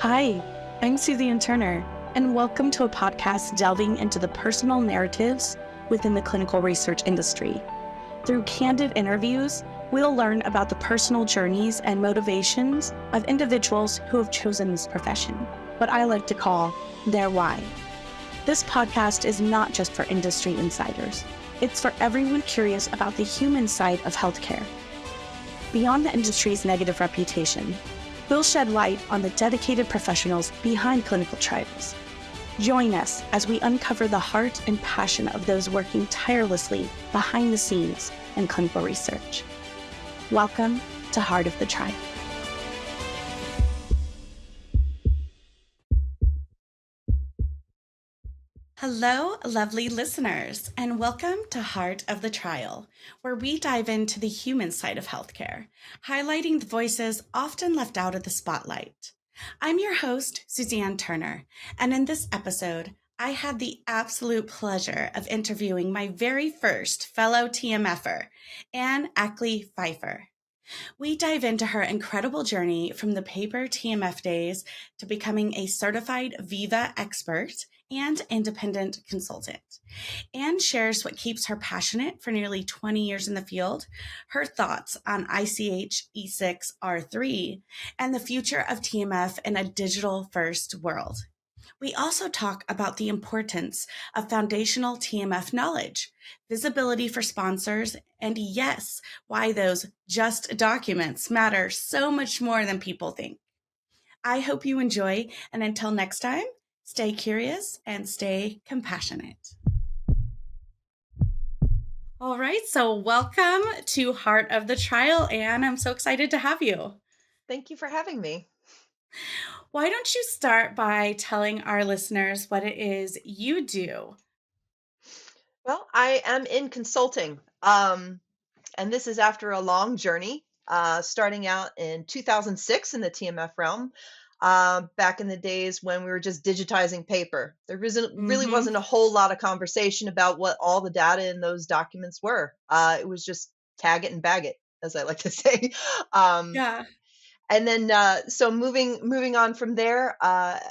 Hi, I'm Suzanne Turner, and welcome to a podcast delving into the personal narratives within the clinical research industry. Through candid interviews, we'll learn about the personal journeys and motivations of individuals who have chosen this profession, what I like to call their why. This podcast is not just for industry insiders. It's for everyone curious about the human side of healthcare. Beyond the industry's negative reputation, we'll shed light on the dedicated professionals behind clinical trials. Join us as we uncover the heart and passion of those working tirelessly behind the scenes in clinical research. Welcome to Heart of the Trial. Hello, lovely listeners, and welcome to Heart of the Trial, where we dive into the human side of healthcare, highlighting the voices often left out of the spotlight. I'm your host, Suzanne Turner, and in this episode, I had the absolute pleasure of interviewing my very first fellow TMFer, Ann Ackley-Fifer. We dive into her incredible journey from the paper TMF days to becoming a certified Viva expert and independent consultant. Ann shares what keeps her passionate for nearly 20 years in the field, her thoughts on ICH E6 R3, and the future of TMF in a digital-first world. We also talk about the importance of foundational TMF knowledge, visibility for sponsors, and yes, why those just documents matter so much more than people think. I hope you enjoy, and until next time, stay curious and stay compassionate. All right, so welcome to Heart of the Trial, Ann. I'm so excited to have you. Thank you for having me. Why don't you start by telling our listeners what it is you do? Well, I am in consulting, and this is after a long journey, starting out in 2006 in the TMF realm, back in the days when we were just digitizing paper. There really Mm-hmm. wasn't a whole lot of conversation about what all the data in those documents were. It was just tag it and bag it, as I like to say. Um, Yeah. and then, so moving on from there, at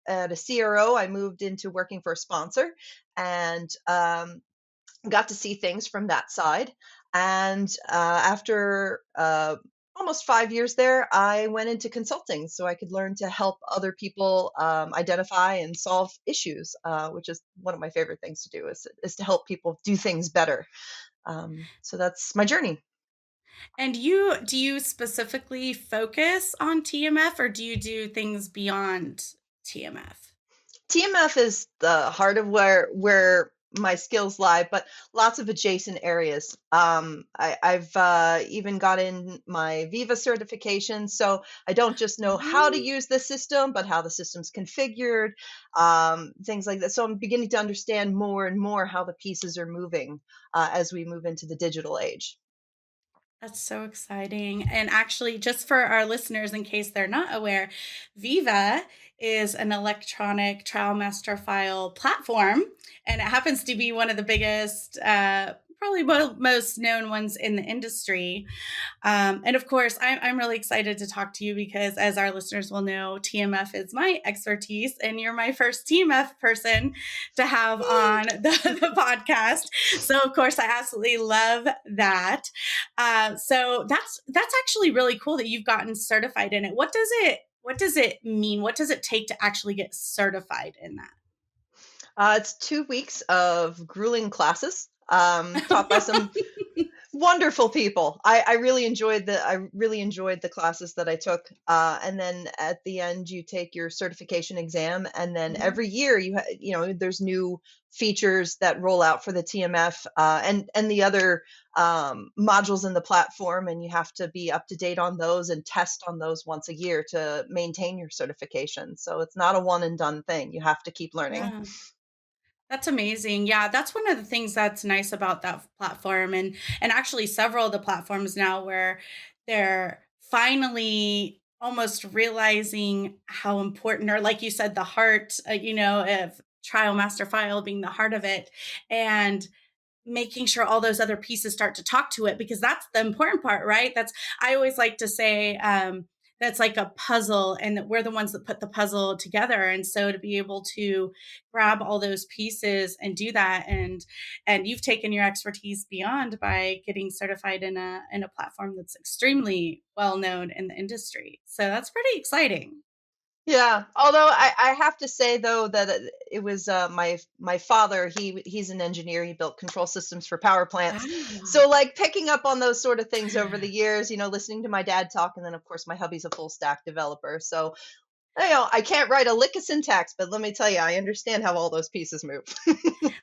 a CRO, I moved into working for a sponsor, and got to see things from that side. And after almost 5 years there, I went into consulting so I could learn to help other people identify and solve issues, which is one of my favorite things to do is to help people do things better. So that's my journey. And do you specifically focus on TMF or do you do things beyond TMF? TMF is the heart of where my skills lie, but lots of adjacent areas. I've even got in my Viva certification, so I don't just know how to Oh, use the system, but how the system's configured, things like that. So I'm beginning to understand more and more how the pieces are moving as we move into the digital age. that's so exciting. And actually, just for our listeners, in case they're not aware, Viva is an electronic trial master file platform, and it happens to be one of the biggest, probably most known ones in the industry. And of course, I'm really excited to talk to you because, as our listeners will know, TMF is my expertise, and you're my first TMF person to have on the podcast. So, of course, I absolutely love that. So that's actually really cool that you've gotten certified in it. What does it mean? What does it take to actually get certified in It's 2 weeks of grueling classes taught by that? some wonderful people. I really enjoyed the classes that I took, and then at the end you take your certification exam, and then every year there's new features that roll out for the TMF, and the other modules in the platform, and you have to be up to date on those and test on those once a year to maintain your certification. So it's not a one and done thing. You have to keep learning. Yeah. That's amazing. Yeah, that's one of the things that's nice about that platform and actually several of the platforms now where they're finally almost realizing how important or like you said the heart, of trial master file being the heart of it and making sure all those other pieces start to talk to it because that's the important part, right? That's I always like to say that's like a puzzle, and that we're the ones that put the puzzle together. And so to be able to grab all those pieces and do that, and you've taken your expertise beyond by getting certified in a platform that's extremely well known in the industry. So that's pretty exciting. Yeah, although I have to say though that it was my father. He's an engineer. He built control systems for power plants. Wow. So like picking up on those sort of things over the years, listening to my dad talk, and then of course my hubby's a full stack developer. So I can't write a lick of syntax, but let me tell you, I understand how all those pieces move.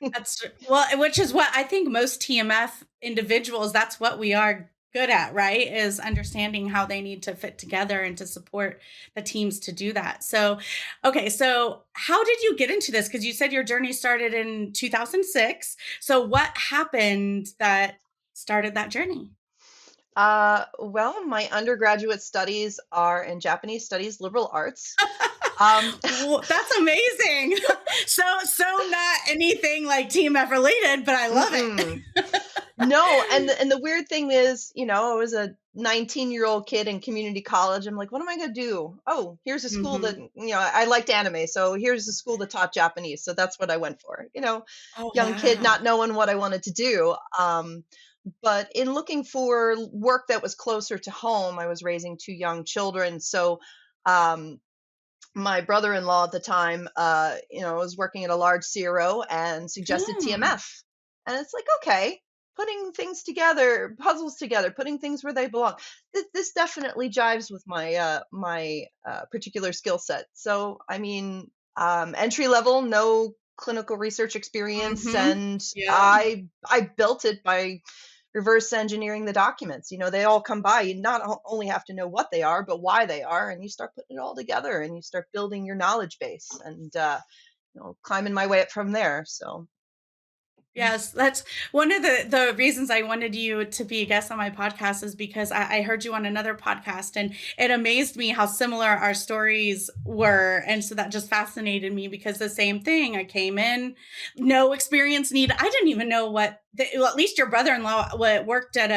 That's well, which is what I think most TMF individuals, that's what we are good at, right? Is understanding how they need to fit together and to support the teams to do that. So, okay, so how did you get into this? Because you said your journey started in 2006. So, what happened that started that journey? Well, my undergraduate studies are in Japanese studies, liberal arts. Um, Well, that's amazing. So not anything like TMF related, but I love mm-mm. it. No, and the weird thing is, I was a 19-year-old kid in community college. I'm like, what am I gonna do? Oh, here's a school that, Hmm. I liked anime, so here's a school that taught Japanese. So that's what I went for. Oh, Young kid, not wow. knowing what I wanted to do. But in looking for work that was closer to home, I was raising two young children. So um, my brother-in-law at the time, was working at a large CRO and suggested Mm. TMF. And it's like, okay, putting things together, puzzles together, putting things where they belong. This definitely jives with my particular skill set. So, I mean, entry level, no clinical research experience, Mhm. and Yep. I built it by reverse engineering the documents. They all come by. You not only have to know what they are, but why they are, and you start putting it all together, and you start building your knowledge base, and climbing my way up from there. So, Yes, that's one of the reasons I wanted you to be a guest on my podcast is because I heard you on another podcast, and it amazed me how similar our stories were. And so that just fascinated me because the same thing, I came in, no experience needed. I didn't even know well, at least your brother-in-law worked at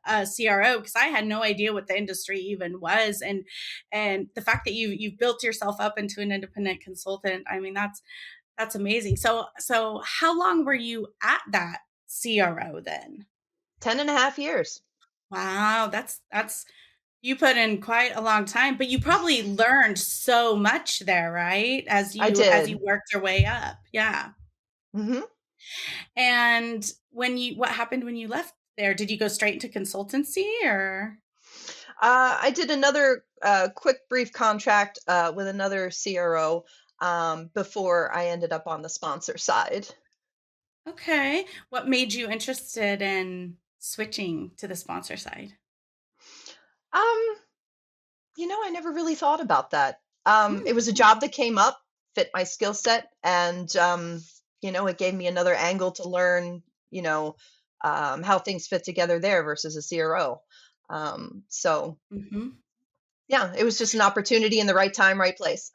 a CRO, because I had no idea what the industry even was. And the fact that you've built yourself up into an independent consultant, I mean, that's amazing. So how long were you at that CRO then? 10 and a half years. Wow, that's you put in quite a long time, but you probably learned so much there, right? I As you did. worked your way up. Yeah. Hmm. And what happened when you left there? Did you go straight into consultancy or? I did another quick, brief contract with another CRO before I ended up on the sponsor side. Okay. What made you interested in switching to the sponsor side? Um, I never really thought about that. It Mm, was a job that came up, fit my skill set, and it gave me another angle to learn, how things fit together there versus a CRO. So mhm. yeah, it was just an opportunity in the right time, right place.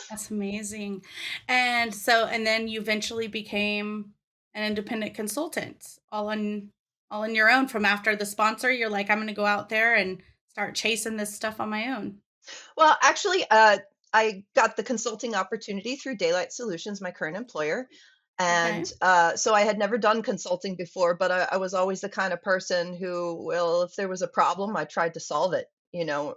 That's amazing. And then you eventually became an independent consultant all on your own from after the sponsor. You're like, I'm going to go out there and start chasing this stuff on my own. Well, actually, I got the consulting opportunity through Daylight Solutions, my current employer. And Okay. so I had never done consulting before, but I was always the kind of person who, well, if there was a problem, I tried to solve it.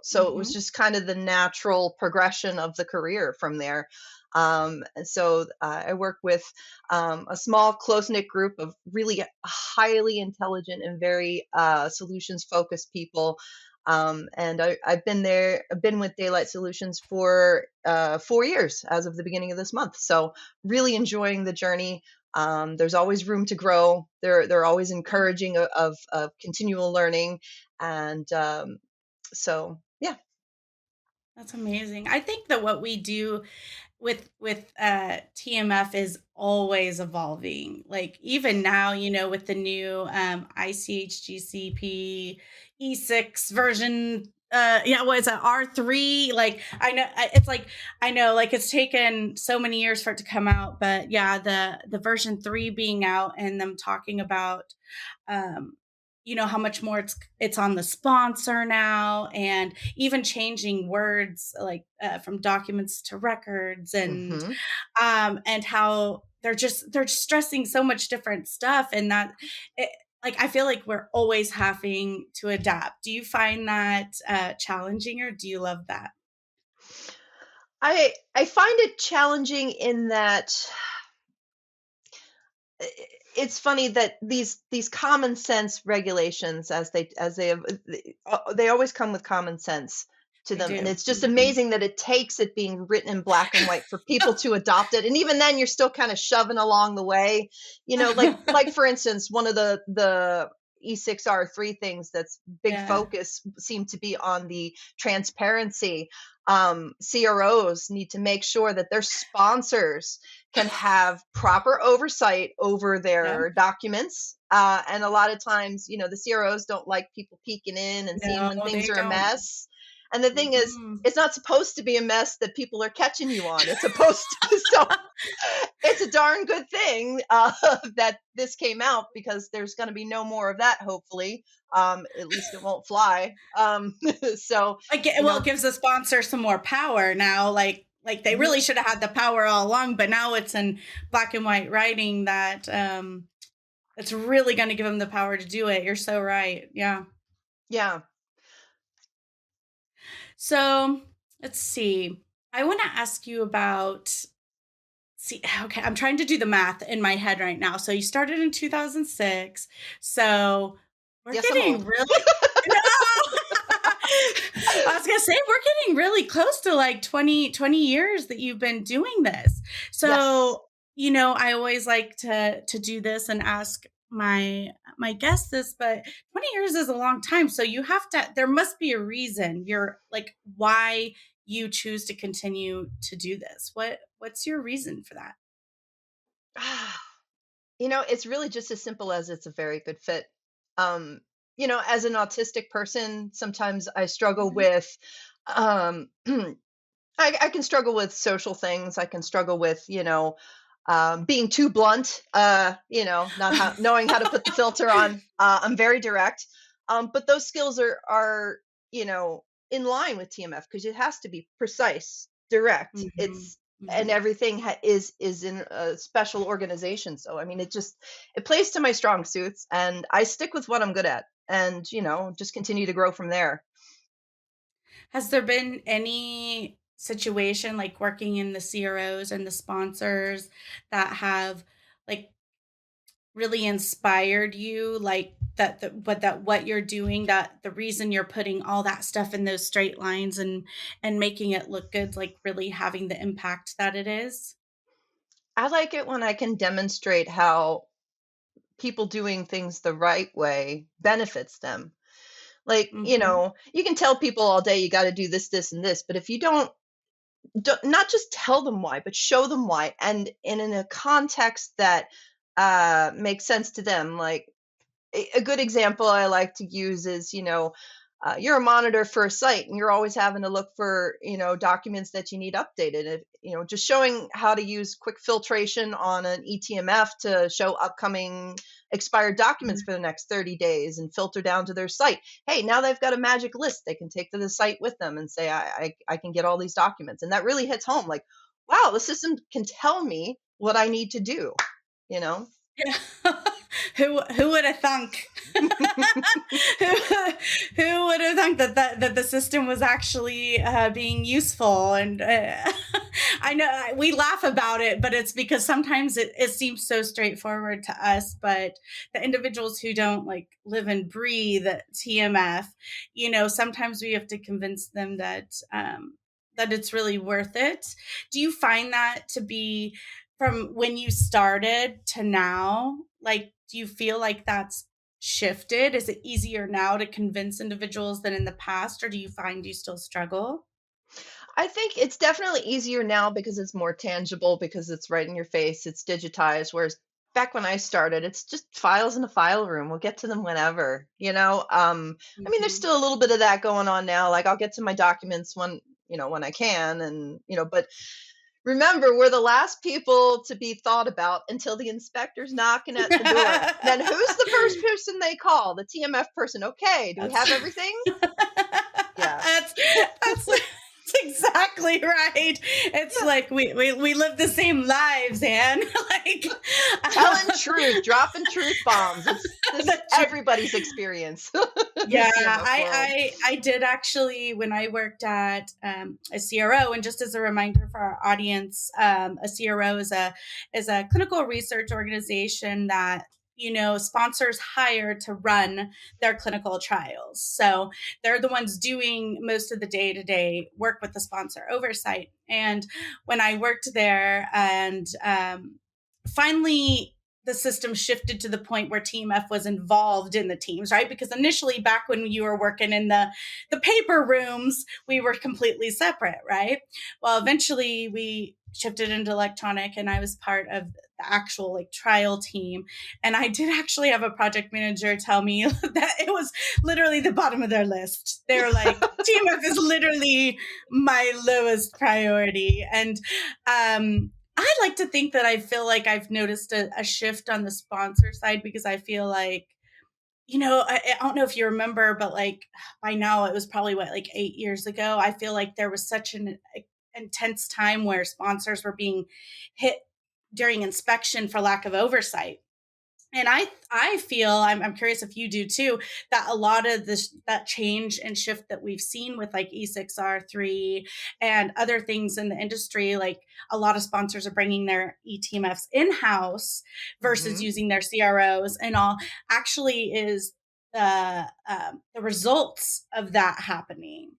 So it was Mhm. just kind of the natural progression of the career from there. And so I work with a small, close knit group of really highly intelligent and very solutions focused people, and I've been there. I've been with Daylight Solutions for 4 years as of the beginning of this month. So really enjoying the journey. There's always room to grow. They're always encouraging of continual learning, and so yeah. That's amazing. I think that what we do with TMF is always evolving. Like even now, with the new ICHGCP E6 version, what is it, R3? Like I know it's like I know like it's taken so many years for it to come out, but yeah, the version 3 being out and them talking about how much more it's on the sponsor now, and even changing words like from documents to records, Mhm. and how they're stressing so much different stuff, and that it, like I feel like we're always having to adapt. Do you find that challenging, or do you love that? I find it challenging in that i- it's funny that these common sense regulations, they always come with common sense to They them, and do. it's just amazing that it takes it being written in black and white for people to adopt it, and even then you're still kind of shoving along the way, like for instance, one of the E6R3 things that's big Yeah. focus seem to be on the transparency. CROs need to make sure that their sponsors can have proper oversight over Yeah. their documents. And a lot of times, the CROs don't like people peeking in and seeing No, when things they are a don't. mess. And the thing is, Mm-mm. it's not supposed to be a mess that people are catching you on. It's supposed to, so it's a darn good thing that this came out because there's going to be no more of that, hopefully. At least it won't fly. So, Like, you well, it know, gives the sponsor some more power now. Like they mhm, really should have had the power all along, but now it's in black and white writing that it's really going to give them the power to do it. You're so right. Yeah. yeah. So let's see. I want to ask you about. See, okay, I'm trying to do the math in my head right now. So you started in 2006. So we're Yes, I'm getting old. really. No! I was gonna say we're getting really close to like 20 years that you've been doing this. Yes. So, I always like to do this and ask my guests this, but 20 years is a long time. So you have to there must be a reason you're like why you choose to continue to do this. What's your reason for that? It's really just as simple as it's a very good fit. Um, as an autistic person, sometimes I struggle Mhm. with, I can struggle with social things. I can struggle with, being too blunt, not knowing how to put the filter on. I'm very direct. But those skills are, you know, in line with TMF because it has to be precise, direct. Mhm. And Mhm. everything is in a special organization. So, I mean, it plays to my strong suits and I stick with what I'm good at and, just continue to grow from there. Has there been any situation like working in the CROs and the sponsors that have like really inspired you, like that what you're doing, that the reason you're putting all that stuff in those straight lines and making it look good, like really having the impact that it is? I like it when I can demonstrate how people doing things the right way benefits them. Like, Mhm. you can tell people all day you got to do this, this, and this, but if you don't not just tell them why, but show them why, and in a context that makes sense to them. Like a good example I like to use is, you're a monitor for a site and you're always having to look for, documents that you need updated. Just showing how to use quick filtration on an ETMF to show upcoming expired documents for the next 30 days and filter down to their site. Hey, now they've got a magic list they can take to the site with them and say, I can get all these documents. And that really hits home like, wow, the system can tell me what I need to do, you know? Yeah. Who would have thunk? who, who would have thunk that the system was actually being useful? And I know we laugh about it, but it's because sometimes it seems so straightforward to us. But the individuals who don't like live and breathe TMF, sometimes we have to convince them that it's really worth it. Do you find that to be from when you started to now? Like, do you feel like that's shifted? Is it easier now to convince individuals than in the past, or do you find you still struggle? I think it's definitely easier now because it's more tangible, because it's right in your face, it's digitized, whereas back when I started, it's just files in a file room. We'll get to them whenever, you know? I mean, there's Mhm. still a little bit of that going on now. Like I'll get to my documents when I can, and but Remember, we're the last people to be thought about until the inspector's knocking at the door. Then who's the first person they call? The TMF person. Okay, do we That's have everything? Yeah. that's exactly right. It's Yeah. like we live the same lives, Anne. Like Telling truth, dropping truth bombs. It's this the truth. everybody's experience in the Yeah, TMF world. I did actually when I worked at a CRO, and just as a reminder for our audience, a CRO is a clinical research organization that sponsors hire to run their clinical trials. So they're the ones doing most of the day to day work with the sponsor oversight. And when I worked there, and finally the system shifted to the point where TMF was involved in the teams, right? Because initially, back when you were working in the paper rooms, we were completely separate, right? Well, eventually we shifted into electronic, and I was part of the actual like trial team. And I did actually have a project manager tell me that it was literally the bottom of their list. They were like, TMF is literally my lowest priority. And I like to think that I feel like I've noticed a shift on the sponsor side, because I feel like, I don't know if you remember, but like by now it was probably like 8 years ago. I feel like there was such an intense time where sponsors were being hit during inspection for lack of oversight. And I feel I'm curious if you do too, that a lot of this that change and shift that we've seen with like E6R3 and other things in the industry, like a lot of sponsors are bringing their eTMFs in house versus Mhm. using their CROs and all, actually is the results of that happening.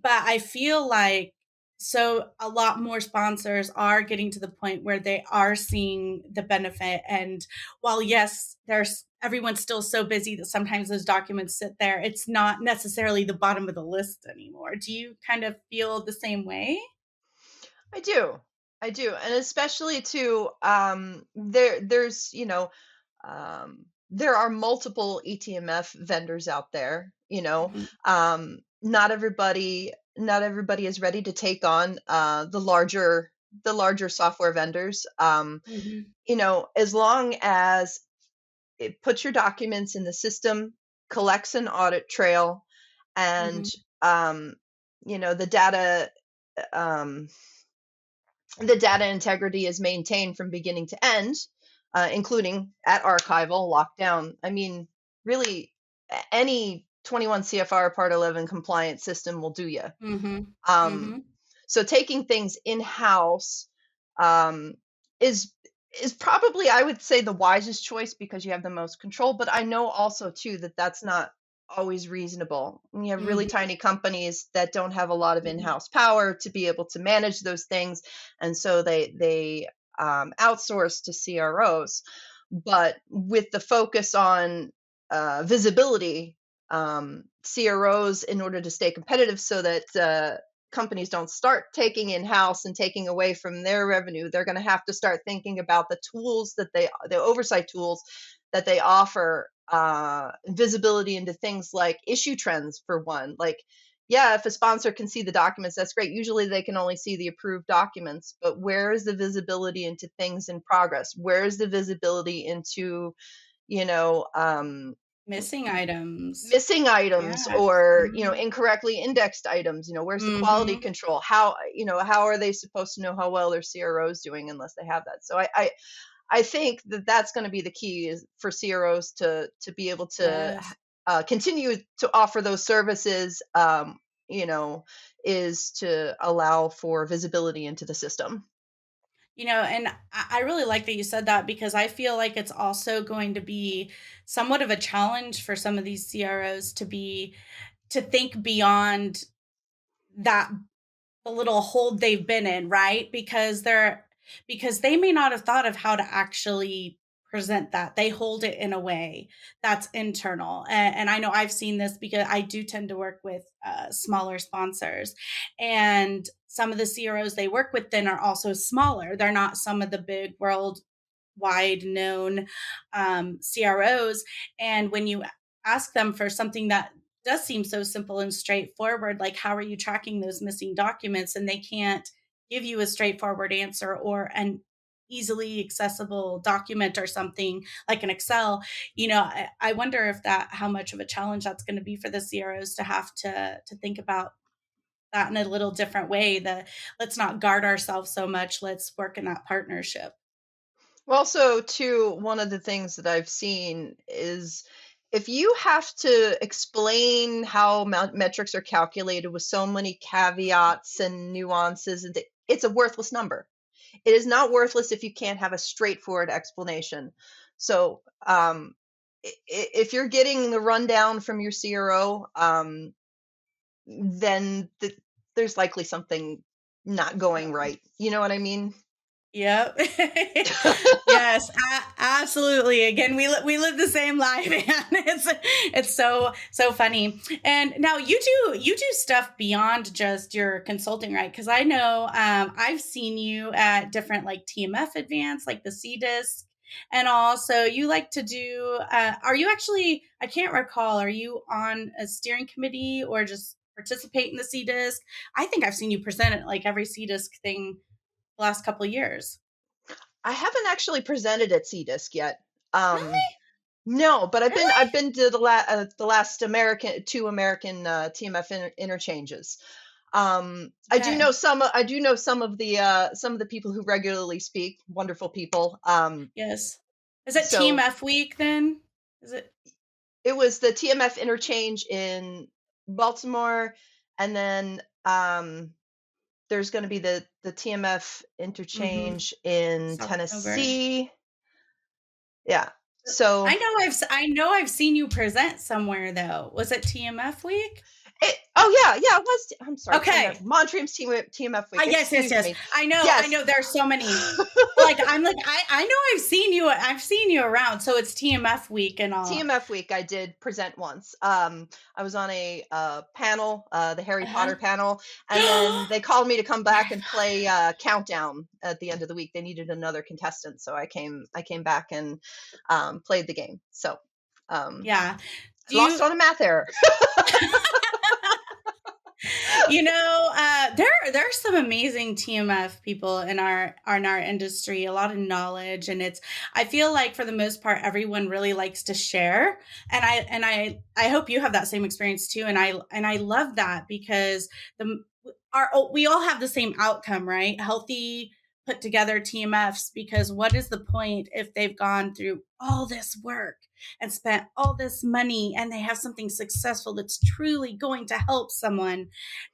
But I feel like so a lot more sponsors are getting to the point where they are seeing the benefit. And while yes, there's everyone's still so busy that sometimes those documents sit there, it's not necessarily the bottom of the list anymore. Do you kind of feel the same way? I do. I do. And especially too, there's, there are multiple eTMF vendors out there, Mhm. not everybody is ready to take on the larger software vendors. Mhm. As long as it puts your documents in the system, collects an audit trail, and Mhm. um, you know the data um, the data integrity is maintained from beginning to end, including at archival, lockdown. I mean, really, any 21 CFR Part 11 compliant system will do you. Mhm. Um, Mhm. so taking things in house um, is is probably, I would say, the wisest choice because you have the most control. But I know also too that that's not always reasonable. We have really Mhm. tiny companies that don't have a lot of Mhm. in-house power to be able to manage those things, and so they outsource to CROs. But with the focus on visibility, CROs, in order to stay competitive, so that companies don't start taking in house and taking away from their revenue, they're going to have to start thinking about the oversight tools that they offer, visibility into things like issue trends, for one. Like, yeah, if a sponsor can see the documents, that's great. Usually they can only see the approved documents, but where is the visibility into things in progress? Where is the visibility into, you know, Missing items. missing items, Yes. or Mhm. incorrectly indexed items? Where's the quality Mhm. control? How are they supposed to know how well their CRO is doing unless they have that? So I think that that's going to be the key, is for CROs to be able to Yes. continue to offer those services, you know is to allow for visibility into the system. And I really like that you said that, because I feel like it's also going to be somewhat of a challenge for some of these CROs to think beyond that the little hold they've been in, right? Because they may not have thought of how to actually present that. They hold it in a way that's internal. And I know I've seen this because I do tend to work with smaller sponsors. And some of the CROs they work with then are also smaller. They're not some of the big worldwide known CROs. And when you ask them for something that does seem so simple and straightforward, like how are you tracking those missing documents, and they can't give you a straightforward answer or an easily accessible document or something like an Excel. I wonder if that how much of a challenge that's going to be for the CROs to have to think about that in a little different way. The let's not guard ourselves so much. Let's work in that partnership. Well, so too, one of the things that I've seen is if you have to explain how metrics are calculated with so many caveats and nuances, and it's a worthless number. It is not worthless if you can't have a straightforward explanation. So, if you're getting the rundown from your CRO, then there's likely something not going right. You know what I mean? Yep. Yes, absolutely. Again, we live the same life, and it's so funny. And now you do stuff beyond just your consulting, right? Because I know I've seen you at different like TMF advance, like the CDISC, and also you like to do. Are you actually? I can't recall. Are you on a steering committee or just participate in the CDISC? I think I've seen you present at like every CDISC thing the last couple of years. I haven't actually presented at CDISC yet. Um, Really? no, but I've Really? been to the last American TMF interchanges. Okay. I do know some of the people who regularly speak, wonderful people. Yes. Is it So TMF week then? Is it? it was the TMF interchange in Baltimore, and then there's going to be the TMF Mhm. interchange in It's October. Tennessee. Yeah. So I know I've seen you present somewhere though. Was it TMF week? Oh yeah, yeah, it was. I'm sorry, TMF, Okay. Montreal's TMF week. Yes, yes, Excuse yes. me. I Yes, know there's so many. Like I'm like I know I've seen you around. So it's TMF week and all. TMF week. I did present once. I was on a panel, the Harry Potter Uh-huh. panel, and then they called me to come back Harry and play Potter. Countdown at the end of the week. They needed another contestant, so I came back and played the game. So um, Yeah. Do lost you on a math error. there are some amazing TMF people in our industry, a lot of knowledge, and it's I feel like for the most part everyone really likes to share, and I hope you have that same experience too, and I love that because the our we all have the same outcome, right? Healthy put together TMFs, because what is the point if they've gone through all this work and spent all this money and they have something successful that's truly going to help someone,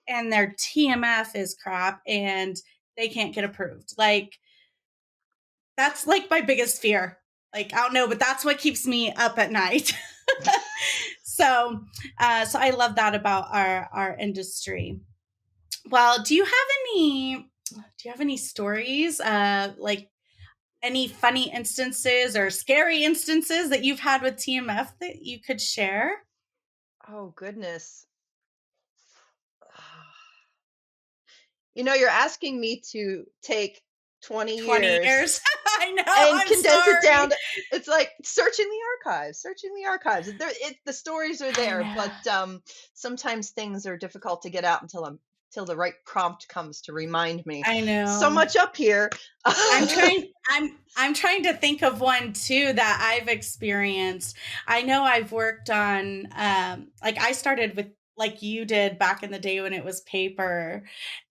and their TMF is crap and they can't get approved. Like that's like my biggest fear. Like I don't know, but that's what keeps me up at night. So I love that about our industry. Well, do you have any stories like any funny instances or scary instances that you've had with TMF that you could share? Oh goodness. You're asking me to take 20 20 years years. I know, and I'm condense it sorry. down to it's like searching the archives. The stories are I there, know. but sometimes things are difficult to get out until the right prompt comes to remind me. I So know. much up here. I'm trying to think of one too that I've experienced. I know I've worked on like I started with like you did back in the day when it was paper,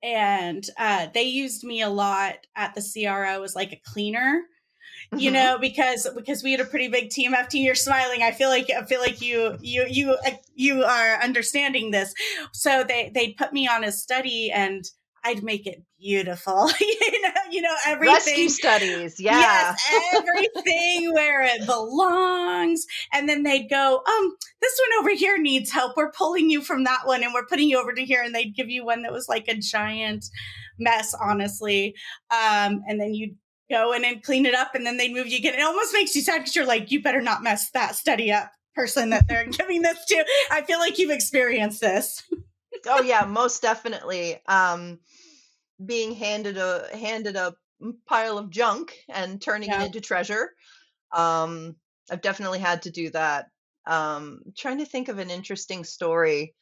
and they used me a lot at the CRO as like a cleaner, Mhm. because we had a pretty big team. After you're smiling, I feel like you are understanding this. So they'd put me on a study and I'd make it beautiful. Rescue Everything. studies. Yes, Yeah. everything where it belongs. And then they'd go, this one over here needs help. We're pulling you from that one and we're putting you over to here. And they'd give you one that was like a giant mess, honestly. And then you'd go in and clean it up and then they'd move you again. It almost makes you sad because you're like, you better not mess that study up person that they're giving this to. I feel like you've experienced this. Oh yeah, most definitely. Being handed a pile of junk and turning it Yeah. into treasure. Um, I've definitely had to do that. Trying to think of an interesting story.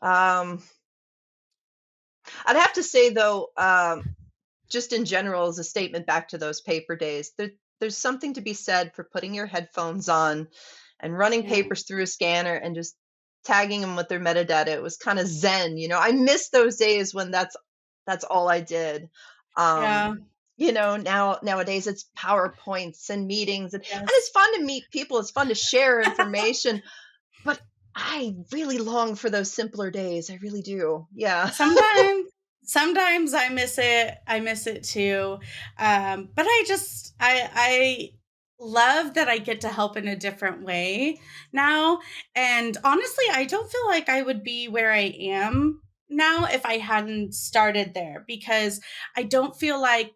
Um, I'd have to say though, just in general as a statement back to those paper days, there's something to be said for putting your headphones on and running Yeah. papers through a scanner and just tagging them with their metadata. It was kind of zen, you know. I miss those days when that's all I did. Yeah. Nowadays it's PowerPoints and meetings, and it's Yes. fun to meet people, it's fun to share information, but I really long for those simpler days. I really do. Yeah. Sometimes sometimes I miss it. I miss it too. But I love that I get to help in a different way now. And honestly, I don't feel like I would be where I am now if I hadn't started there, because I don't feel like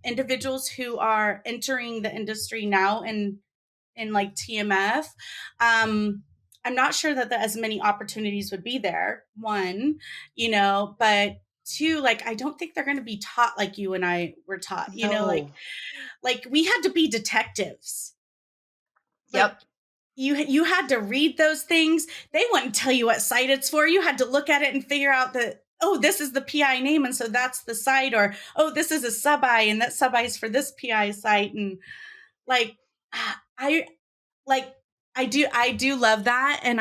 individuals who are entering the industry now in like TMF, I'm not sure that as many opportunities would be there. One, but two, like I don't think they're going to be taught like you and I were taught. No. Like we had to be detectives. Like Yep. you had to read those things. They wouldn't tell you what site it's for. You had to look at it and figure out that, oh, this is the PI name, and so that's the site, or oh, this is a sub I, and that sub I is for this PI site, and like I like I do love that, and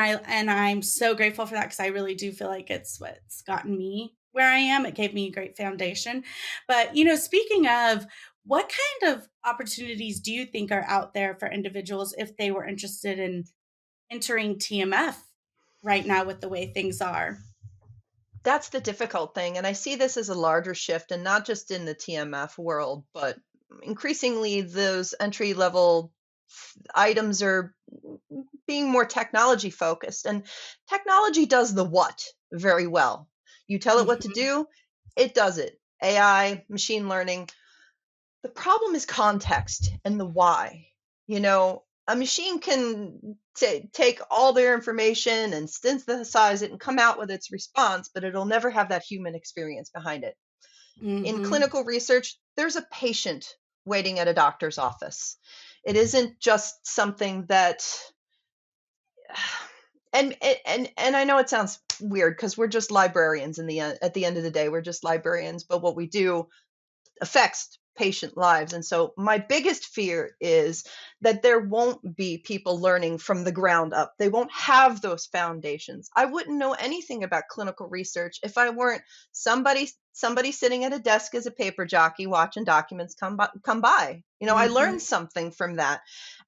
I'm so grateful for that, because I really do feel like it's what's gotten me where I am. It gave me a great foundation. But speaking of, what kind of opportunities do you think are out there for individuals if they were interested in entering TMF right now with the way things are? That's the difficult thing, and I see this as a larger shift, and not just in the TMF world, but increasingly those entry level items are being more technology focused, and technology does the what very well. You tell it what to Mhm. do, it does it. AI, machine learning. The problem is context and the why. A machine can take all their information and synthesize it and come out with its response, but it'll never have that human experience behind it. In Mhm. clinical research, there's a patient waiting at a doctor's office. It isn't just something that and I know it sounds weird because we're just librarians at the end of the day, we're just librarians, but what we do affects patient lives. And so my biggest fear is that there won't be people learning from the ground up. They won't have those foundations. I wouldn't know anything about clinical research if I weren't somebody sitting at a desk as a paper jockey watching documents come by. I learned Mhm. something from that.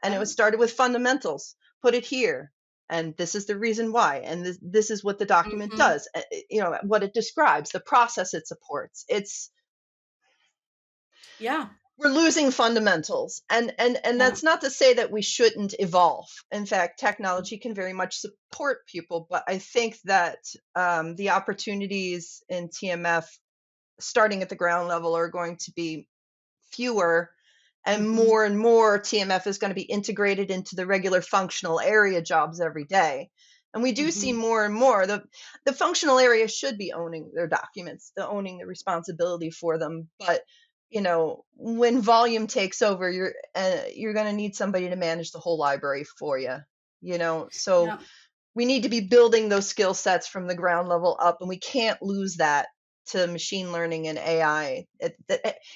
And it Yeah. was started with fundamentals. Put it here. And this is the reason why. And this is what the document Mhm. does. What it describes, the process it supports. Yeah. We're losing fundamentals, and Yeah. that's not to say that we shouldn't evolve. In fact, technology can very much support people, but I think that the opportunities in TMF starting at the ground level are going to be fewer, Mhm. and more TMF is going to be integrated into the regular functional area jobs every day. And we do see Mhm. more and more the functional area should be owning their documents, owning the responsibility for them. But when volume takes over, you're going to need somebody to manage the whole library for you. So Yeah. we need to be building those skill sets from the ground level up, and we can't lose that to machine learning and AI.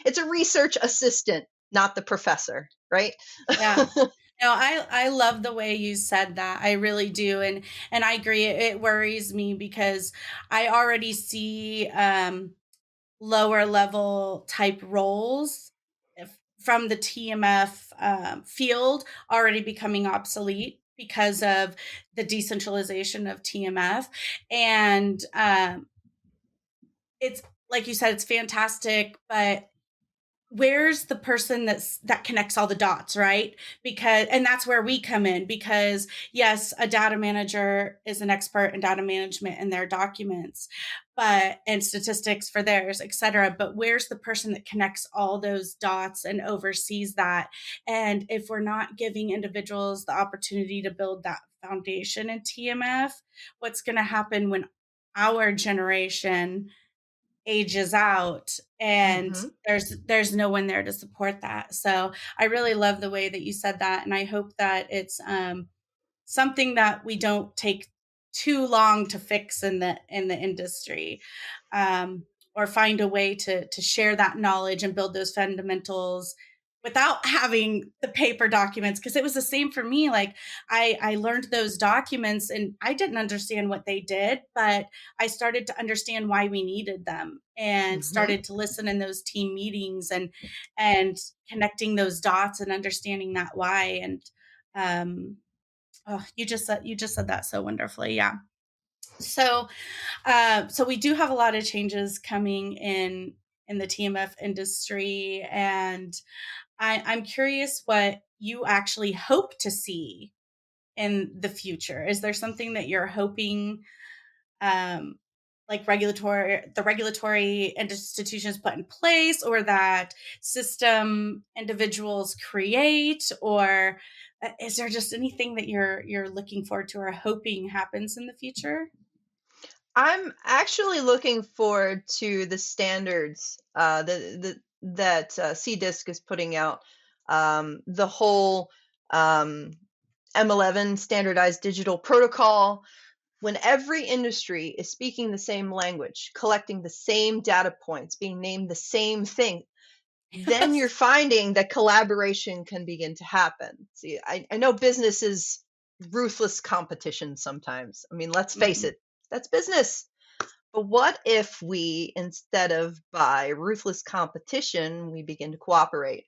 It's a research assistant, not the professor, right? Yeah. No, I love the way you said that. I really do, and I agree. It worries me because I already see lower level type roles from the TMF field already becoming obsolete because of the decentralization of TMF, and it's like you said, it's fantastic, but where's the person that connects all the dots, right? And that's where we come in, because yes, a data manager is an expert in data management and their documents, but and statistics for theirs, et cetera. But where's the person that connects all those dots and oversees that? And if we're not giving individuals the opportunity to build that foundation in TMF, what's going to happen when our generation ages out and Hmm. there's no one there to support that? So I really love the way that you said that, and I hope that it's something that we don't take too long to fix in the industry, um, or find a way to share that knowledge and build those fundamentals without having the paper documents. Because it was the same for me. Like I learned those documents and I didn't understand what they did, but I started to understand why we needed them and Hmm. started to listen in those team meetings and connecting those dots and understanding that why. And um, oh, you just said that so wonderfully. Yeah. So so we do have a lot of changes coming in the TMF industry, and I'm curious what you actually hope to see in the future. Is there something that you're hoping, um, like regulatory institutions put in place, or that system individuals create, or is there just anything that you're looking forward to or hoping happens in the future? I'm actually looking forward to the standards that CDISC is putting out. The whole um, M11 standardized digital protocol, when every industry is speaking the same language, collecting the same data points, being named the same thing, then you're Yes. finding that collaboration can begin to happen. See, I know business is ruthless competition sometimes. I mean, let's face Mhm. it, that's business. But what if we, instead of by ruthless competition, we begin to cooperate?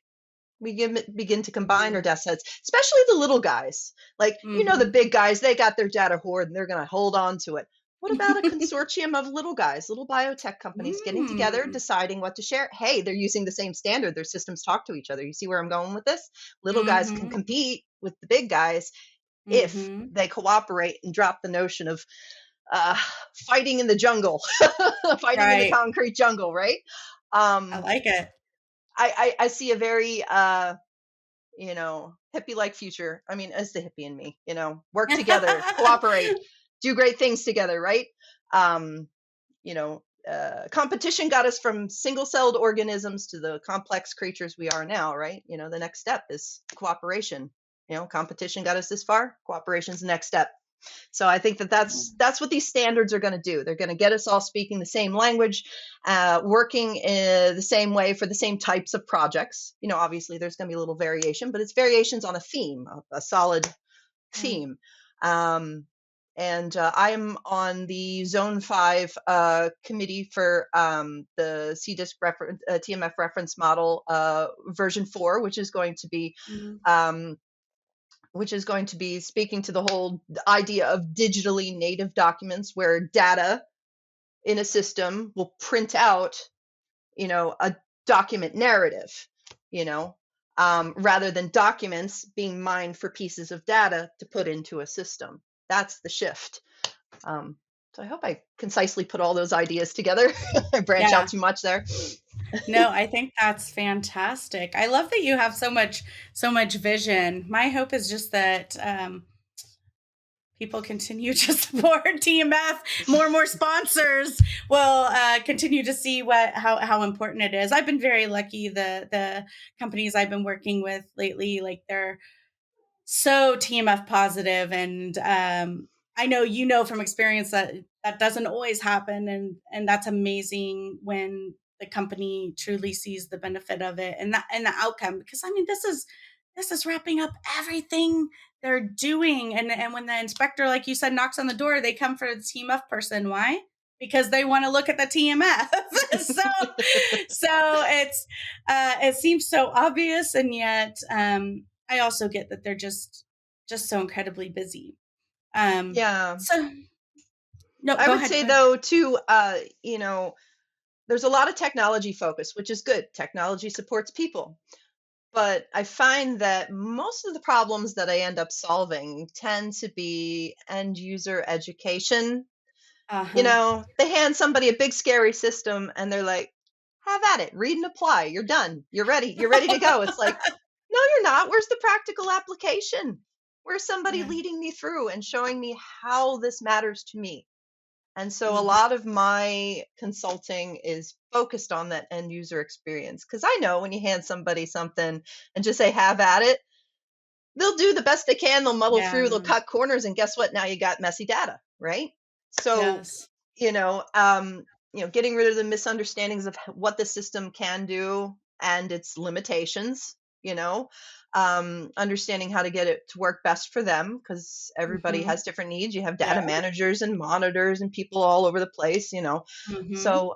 Begin to combine our Mhm. data sets, especially the little guys. Like, the Mhm. big guys, they got their data hoard and they're going to hold on to it. What about a consortium of little guys, little biotech companies getting together, Mm. deciding what to share? Hey, they're using the same standard. Their systems talk to each other. You see where I'm going with this? Little guys can Mhm. compete with the big guys if Mhm. they cooperate and drop the notion of uh, fighting in the jungle, fighting in the Right. concrete jungle, right? I Um, like it. I see a very hippie like future. I mean, as the hippie in me, work together, cooperate, do great things together, right? Um, Competition got us from single celled organisms to the complex creatures we are now, right? The next step is cooperation. Competition got us this far, cooperation's the next step. So I think that that's what these standards are going to do. They're going to get us all speaking the same language, working in the same way for the same types of projects. Obviously there's going to be a little variation, but it's variations on a theme, a solid Mm. theme. Um, and I'm on the Zone 5 committee for the TMF reference model version 4, Mhm. um, which is going to be speaking to the whole idea of digitally native documents where data in a system will print out, a document narrative, you know, rather than documents being mined for pieces of data to put into a system. That's the shift. So I hope I concisely put all those ideas together. I branch out Yeah. too much there. No, I think that's fantastic. I love that you have so much vision. My hope is just that people continue to support TMF. More and more sponsors will continue to see how important it is. I've been very lucky. The companies I've been working with lately, like they're so TMF positive, and I know you know from experience that that doesn't always happen, and that's amazing when the company truly sees the benefit of it and the outcome. Because I mean, this is wrapping up everything they're doing, and when the inspector, like you said, knocks on the door, they come for the TMF person. Why? Because they want to look at the TMF. so it seems so obvious, and yet I also get that they're just so incredibly busy. Yeah. So no, I go would ahead. say Go ahead. though too, there's a lot of technology focus, which is good. Technology supports people. But I find that most of the problems that I end up solving tend to be end user education. Uh huh. They hand somebody a big scary system and they're like, have at it, read and apply. You're done. You're ready. You're ready to go. It's like, no, you're not. Where's the practical application? Where's somebody Yeah. leading me through and showing me how this matters to me? And so a Hmm. lot of my consulting is focused on that end user experience because I know when you hand somebody something and just say, have at it, they'll do the best they can. They'll muddle Yeah. through. They'll cut corners, and guess what? Now you got messy data, right? So, Yes. you know, um, getting rid of the misunderstandings of what the system can do and its limitations. You know, understanding how to get it to work best for them because everybody Mhm. has different needs. You have data Yeah. managers and monitors and people all over the place. Mhm. So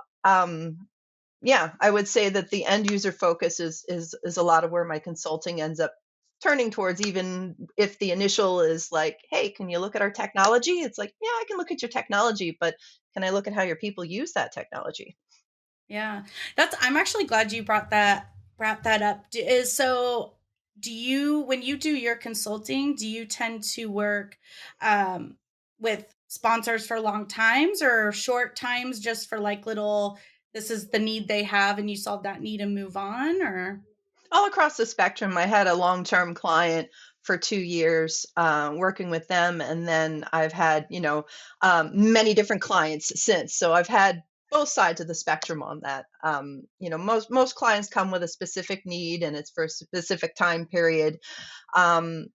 yeah, I would say that the end user focus is a lot of where my consulting ends up turning towards, even if the initial is like, "Hey, can you look at our technology?" It's like, "Yeah, I can look at your technology, but can I look at how your people use that technology?" Yeah. I'm actually glad you brought that up. Do you, when you do your consulting, do you tend to work um with sponsors for long times or short times, just for like little, this is the need they have and you solve that need and move on, or? All across the spectrum. I had a long-term client for 2 years, working with them, and then I've had, many different clients since. So I've had both sides of the spectrum on that. Most clients come with a specific need, and it's for a specific time period. Um,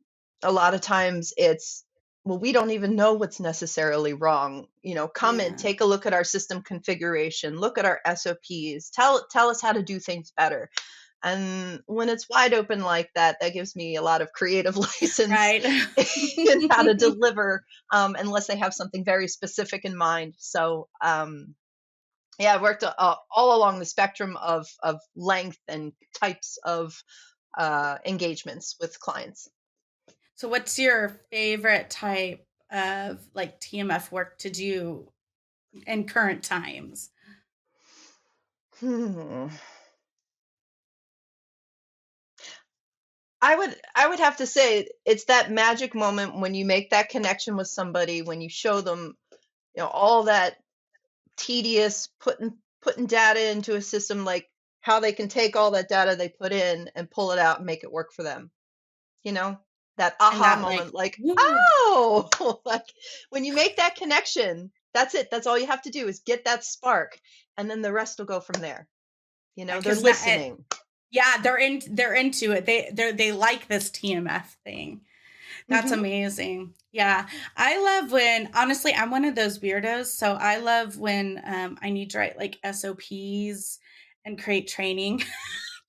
a lot of times it's, well, we don't even know what's necessarily wrong. Come and Yeah. take a look at our system configuration, look at our SOPs, tell us how to do things better. And when it's wide open like that, that gives me a lot of creative license Right. in how to deliver, unless they have something very specific in mind. So, yeah, I've worked all along the spectrum of length and types of engagements with clients. So what's your favorite type of like TMF work to do in current times? Hmm. I would have to say it's that magic moment when you make that connection with somebody, when you show them, all that tedious putting data into a system, like how they can take all that data they put in and pull it out and make it work for them. You know? That And aha that like, moment, like, woo, "Oh!" Like, when you make that connection, that's it. That's all you have to do is get that spark, and then the rest will go from there. They're because now, listening. yeah, they're into it. They like this TMF thing. That's Mhm. amazing. Yeah. I love when, honestly, I'm one of those weirdos. So I love when I need to write like SOPs and create training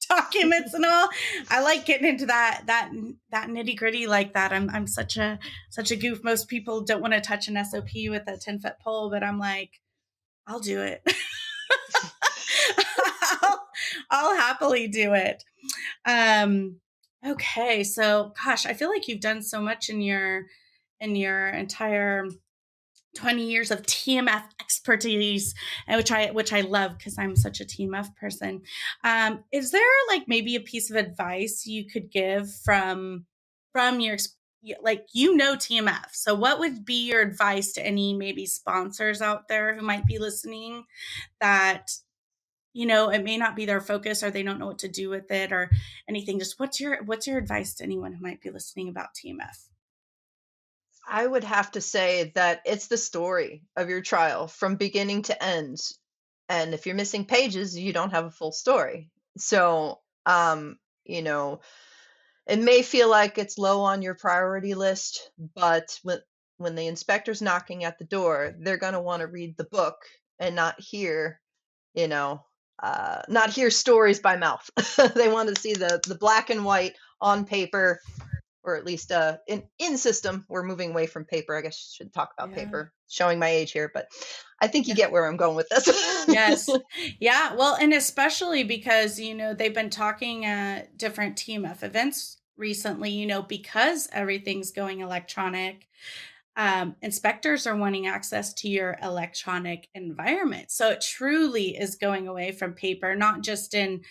documents and all. I like getting into that nitty-gritty like that. I'm such a goof. Most people don't want to touch an SOP with a 10-foot pole, but I'm like, I'll do it. I'll, I'll happily do it. Um, okay, so gosh, I feel like you've done so much in your entire 20 years of TMF expertise, and which I love because I'm such a TMF person. Is there like maybe a piece of advice you could give from your like, TMF? So what would be your advice to any maybe sponsors out there who might be listening, that it may not be their focus, or they don't know what to do with it or anything? Just what's your advice to anyone who might be listening about TMF? I would have to say that it's the story of your trial from beginning to end. And if you're missing pages, you don't have a full story. So, you know, it may feel like it's low on your priority list, but when the inspector's knocking at the door, they're going to want to read the book and you know, not hear stories by mouth. They want to see the black and white on paper, or at least in system. We're moving away from paper. I guess I should talk about Yeah. paper. Showing my age here, but I think you Yeah. get where I'm going with Yes. this. Yeah. Well, and especially because, they've been talking at different TMF events recently, because everything's going electronic. Inspectors are wanting access to your electronic environment. So it truly is going away from paper, not just in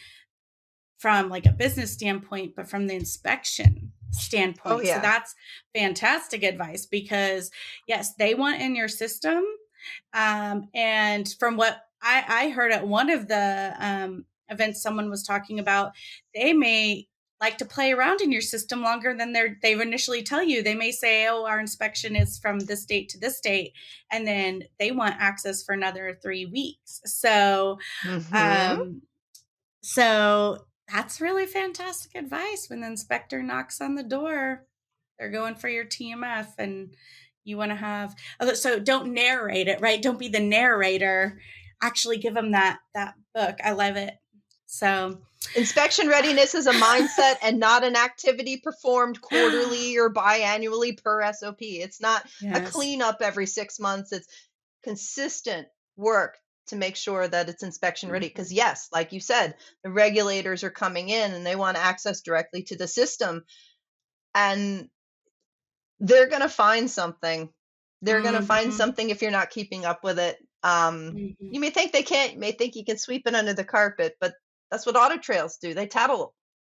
from like a business standpoint, but from the inspection Oh standpoint. So yeah. that's fantastic advice, because yes, they want in your system. And from what I heard at one of the events someone was talking about, they may like to play around in your system longer than they initially tell you. They may say, "Oh, our inspection is from this date to this date," and then they want access for another 3 weeks. Hmm. Um, so that's really fantastic advice when the inspector knocks on the door. They're going for your TMF, and you want to have, so don't narrate it, right? Don't be the narrator. Actually give them that book. I love it. So Inspection readiness is a mindset and not an activity performed quarterly or biannually per SOP. It's not a yes. cleanup every 6 months. It's consistent work to make sure that it's inspection ready. Because, Mhm. yes, like you said, the regulators are coming in and they want access directly to the system. And they're going to find something. They're going to find Mhm. something if you're not keeping up with it. Mhm. You may think they can't, you may think you can sweep it under the carpet, but that's what audit trails do. They tattle.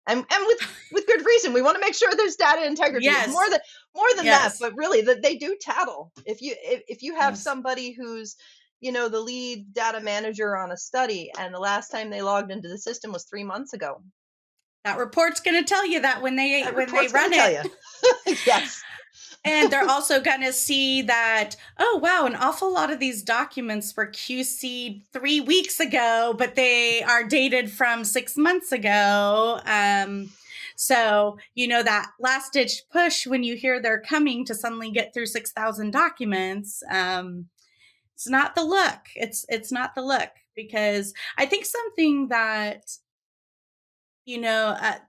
And with good reason. We want to make sure there's data integrity. It's Yes. more than that, Yes. but really that they do tattle. If you have Yes. somebody who's, the lead data manager on a study and the last time they logged into the system was 3 months ago, That report's going to tell you that when that they report's going to run tell it. you. Yes. And they're also going to see that, oh, wow, an awful lot of these documents were QC'd 3 weeks ago, but they are dated from 6 months ago. So, that last ditch push when you hear they're coming to suddenly get through 6,000 documents. It's not the look. It's not the look, because I think something that, you know, uh,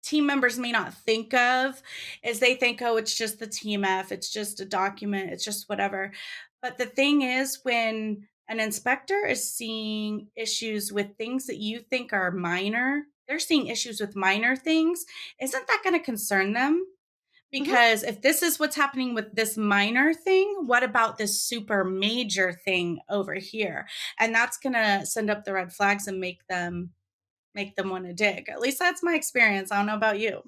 team members may not think of is they think, oh, it's just the TMF, it's just a document, it's just whatever. But the thing is, when an inspector is seeing issues with things that you think are minor, they're seeing issues with minor things. Isn't that going to concern them? Mhm. Because if this is what's happening with this minor thing, what about this super major thing over here? And that's going to send up the red flags and make them want to dig. At least that's my experience. I don't know about you.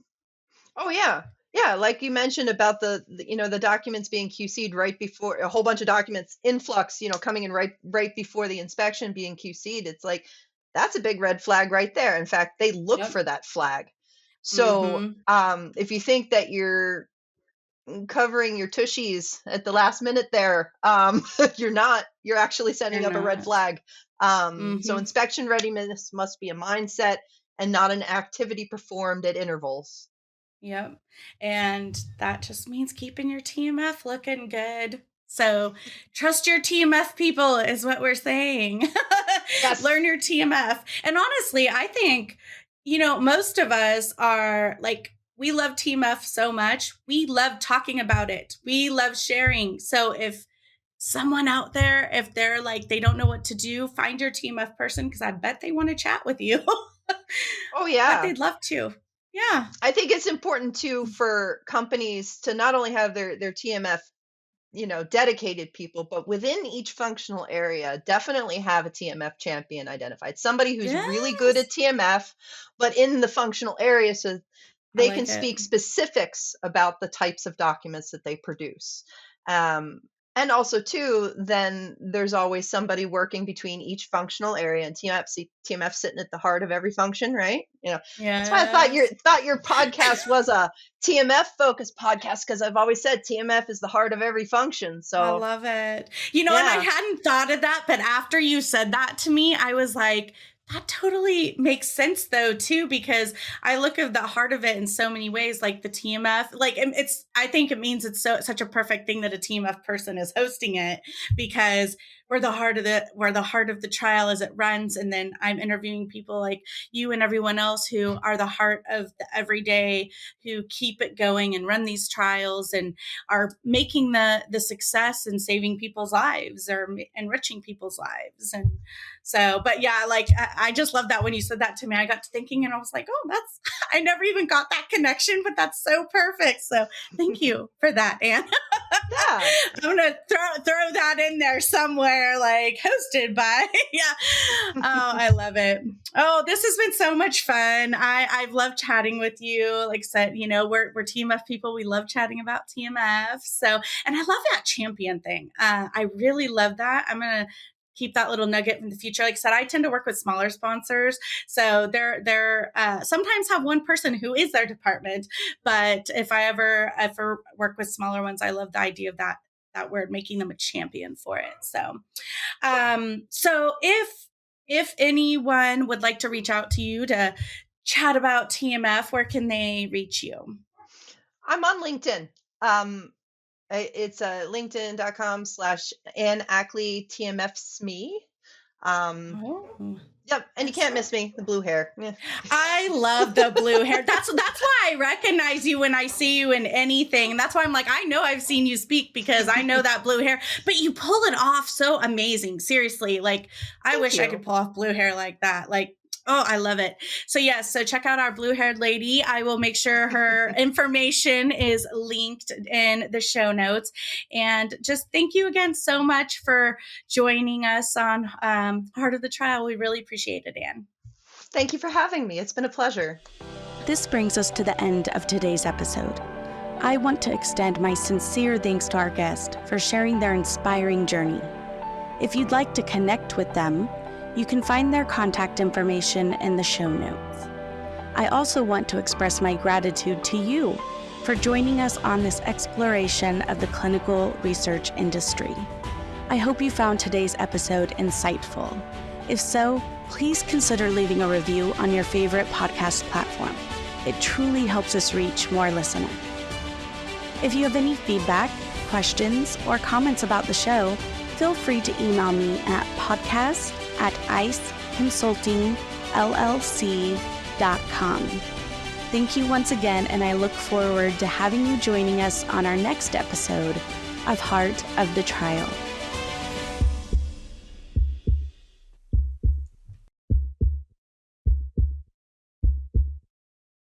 Oh yeah. Yeah, like you mentioned about the documents being QC'd right before a whole bunch of documents influx, coming in right before the inspection being QC'd. It's like that's a big red flag right there. In fact, they look Yep. for that flag. So, Mm-hmm. if you think that you're covering your tushies at the last minute there, you're not. You're actually You're sending up a red not. flag. So Mm-hmm. inspection readiness must be a mindset and not an activity performed at intervals. Yep. And that just means keeping your TMF looking good. So trust your TMF people is what we're saying. Yes. Learn your TMF. And honestly, I think, most of us are like, we love TMF so much. We love talking about it. We love sharing. So if someone out there, if they're like, they don't know what to do, find your TMF person, because I bet they want to chat with you. Oh Bet yeah. they'd love to. Yeah. I think it's important too for companies to not only have their TMF, dedicated people, but within each functional area, definitely have a TMF champion identified. Somebody who's really good Yes. at TMF, but in the functional area, so I they can like it. speak specifics about the types of documents that they produce. Um, and also, too, then there's always somebody working between each functional area, and TMF sitting at the heart of every function, right? That's why I Yes. thought your podcast was a TMF focused podcast because I've always said TMF is the heart of every function. I So love it. And I yeah, hadn't thought of that, but after you said that to me, I was like, that totally makes sense though, too, because I look at the heart of it in so many ways, like the TMF, like I think it means it's such a perfect thing that a TMF person is hosting it, because we're the heart of the trial as it runs. And then I'm interviewing people like you and everyone else who are the heart of the everyday, who keep it going and run these trials and are making the success and saving people's lives or enriching people's lives. And so, but yeah, like I just love that when you said that to me, I got to thinking and I was like, oh, that's, I never even got that connection, but that's so perfect. So thank you for that, Anne. yeah. I'm gonna throw that in there somewhere, like hosted by. Yeah. Oh, I love it. Oh, this has been so much fun. I've loved chatting with you. Like I said, we're TMF people. We love chatting about TMF. So, and I love that champion thing. I really love that. I'm gonna keep that little nugget in the future. Like I said, I tend to work with smaller sponsors, so they're sometimes have one person who is their department. But if I ever work with smaller ones, I love the idea of that word, making them a champion for it. So, so if anyone would like to reach out to you to chat about TMF, where can they reach you? I'm on LinkedIn. Um, it's linkedin.com/ Ann Ackley TMF SME. Um, Oh, yep, and you can't excellent. miss me, the blue hair. Yeah. I love the blue hair. That's why I recognize you when I see you in anything. That's why I'm like, I know I've seen you speak because I know that blue hair, but you pull it off so amazing. Seriously. Like, I Thank wish I could you. pull off blue hair like that. Like, oh, I love it. So yes, so check out our blue haired lady. I will make sure her information is linked in the show notes. And just thank you again so much for joining us on Heart of the Trial. We really appreciate it, Ann. Thank you for having me. It's been a pleasure. This brings us to the end of today's episode. I want to extend my sincere thanks to our guest for sharing their inspiring journey. If you'd like to connect with them, you can find their contact information in the show notes. I also want to express my gratitude to you for joining us on this exploration of the clinical research industry. I hope you found today's episode insightful. If so, please consider leaving a review on your favorite podcast platform. It truly helps us reach more listeners. If you have any feedback, questions, or comments about the show, feel free to email me at podcast@iceconsultingllc.com. Thank you once again, and I look forward to having you joining us on our next episode of Heart of the Trial.